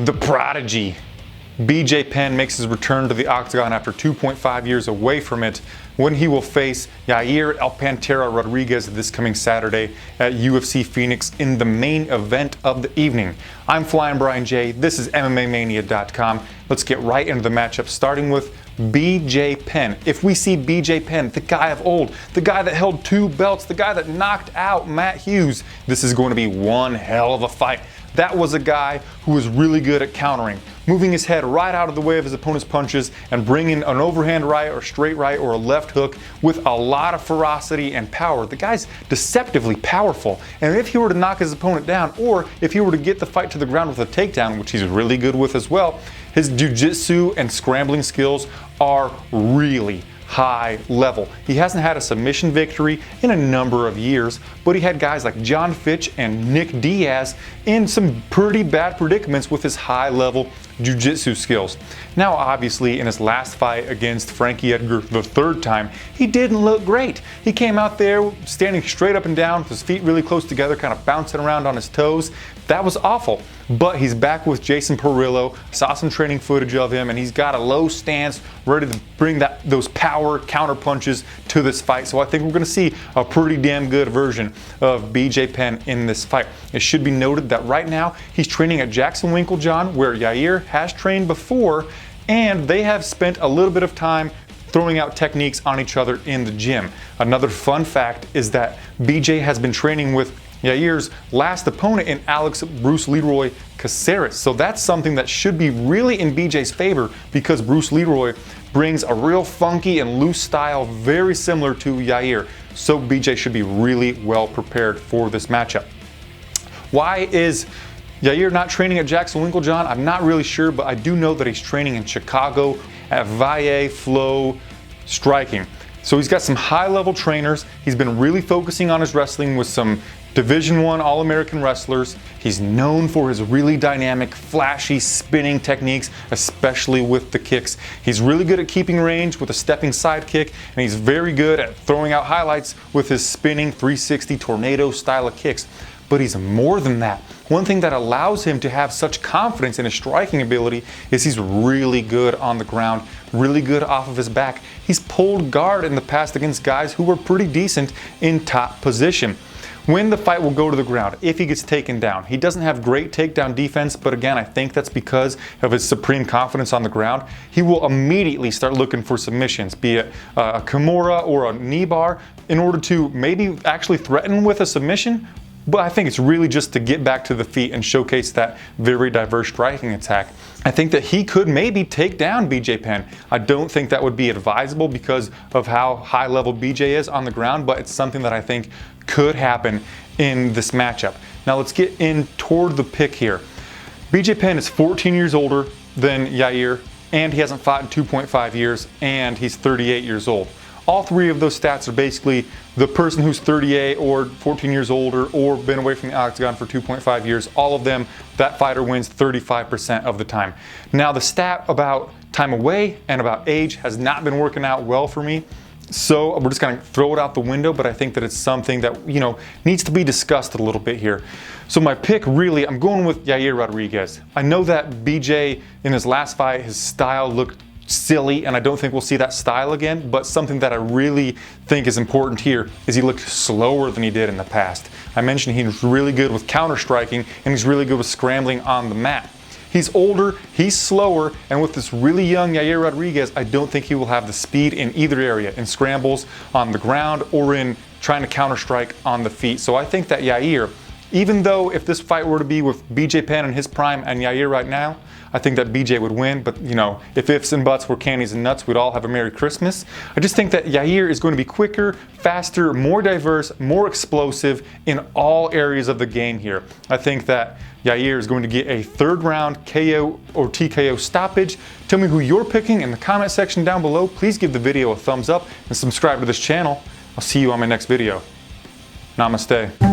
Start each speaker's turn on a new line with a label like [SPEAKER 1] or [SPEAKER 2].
[SPEAKER 1] The Prodigy. BJ Penn makes his return to the octagon after 2.5 years away from it, when he will face Yair Pantera Rodriguez this coming Saturday at UFC Phoenix in the main event of the evening. I'm Flyin Brian J. This is MMAmania.com. Let's get right into the matchup, starting with BJ Penn. If we see BJ Penn, the guy of old, the guy that held 2 belts, the guy that knocked out Matt Hughes, this is going to be one hell of a fight. That was a guy who was really good at countering, moving his head right out of the way of his opponent's punches and bringing an overhand right or straight right or a left hook with a lot of ferocity and power. The guy's deceptively powerful, and if he were to knock his opponent down, or if he were to get the fight to the ground with a takedown, which he's really good with as well, his jiu-jitsu and scrambling skills are really high level. He hasn't had a submission victory in a number of years, but he had guys like John Fitch and Nick Diaz in some pretty bad predicaments with his high level jiu-jitsu skills. Now obviously in his last fight against Frankie Edgar the third time, he didn't look great. He came out there standing straight up and down with his feet really close together, kind of bouncing around on his toes. That was awful. But he's back with Jason Perillo. Saw some training footage of him, and he's got a low stance, ready to bring those power counter punches to this fight. So I think we're going to see a pretty damn good version of BJ Penn in this fight. It should be noted that right now he's training at Jackson Winklejohn, where Yair has trained before, and they have spent a little bit of time throwing out techniques on each other in the gym. Another fun fact is that BJ has been training with Yair's last opponent in Bruce Leroy Caceres. So that's something that should be really in BJ's favor, because Bruce Leroy brings a real funky and loose style very similar to Yair. So BJ should be really well prepared for this matchup. Why is Yair not training at Jackson Winklejohn? I'm not really sure, but I do know that he's training in Chicago at Valle Flow Striking. So he's got some high-level trainers. He's been really focusing on his wrestling with some Division I All-American wrestlers. He's known for his really dynamic, flashy spinning techniques, especially with the kicks. He's really good at keeping range with a stepping side kick, and he's very good at throwing out highlights with his spinning 360 tornado style of kicks. But he's more than that. One thing that allows him to have such confidence in his striking ability is he's really good on the ground, really good off of his back. He's pulled guard in the past against guys who were pretty decent in top position. When the fight will go to the ground, if he gets taken down, he doesn't have great takedown defense, but again, I think that's because of his supreme confidence on the ground. He will immediately start looking for submissions, be it a Kimura or a knee bar, in order to maybe actually threaten with a submission. But I think it's really just to get back to the feet and showcase that very diverse striking attack. I think that he could maybe take down BJ Penn. I don't think that would be advisable because of how high level BJ is on the ground, but it's something that I think could happen in this matchup. Now let's get in toward the pick here. BJ Penn is 14 years older than Yair, and he hasn't fought in 2.5 years, and he's 38 years old. All three of those stats are basically the person who's 38 or 14 years older or been away from the octagon for 2.5 years. All of them, that fighter wins 35% of the time. Now the stat about time away and about age has not been working out well for me. So we're just going to throw it out the window, but I think that it's something that, needs to be discussed a little bit here. So my pick, really, I'm going with Yair Rodriguez. I know that BJ, in his last fight, his style looked silly, and I don't think we'll see that style again, but something that I really think is important here is he looked slower than he did in the past. I mentioned he's really good with counter striking, and he's really good with scrambling on the mat. He's older, he's slower, and with this really young Yair Rodriguez, I don't think he will have the speed in either area, in scrambles on the ground or in trying to counter strike on the feet. So I think that Yair, even though if this fight were to be with BJ Penn in his prime and Yair right now, I think that BJ would win. But if ifs and buts were candies and nuts, we'd all have a Merry Christmas. I just think that Yair is going to be quicker, faster, more diverse, more explosive in all areas of the game here. I think that Yair is going to get a third round KO or TKO stoppage. Tell me who you're picking in the comment section down below. Please give the video a thumbs up and subscribe to this channel. I'll see you on my next video. Namaste.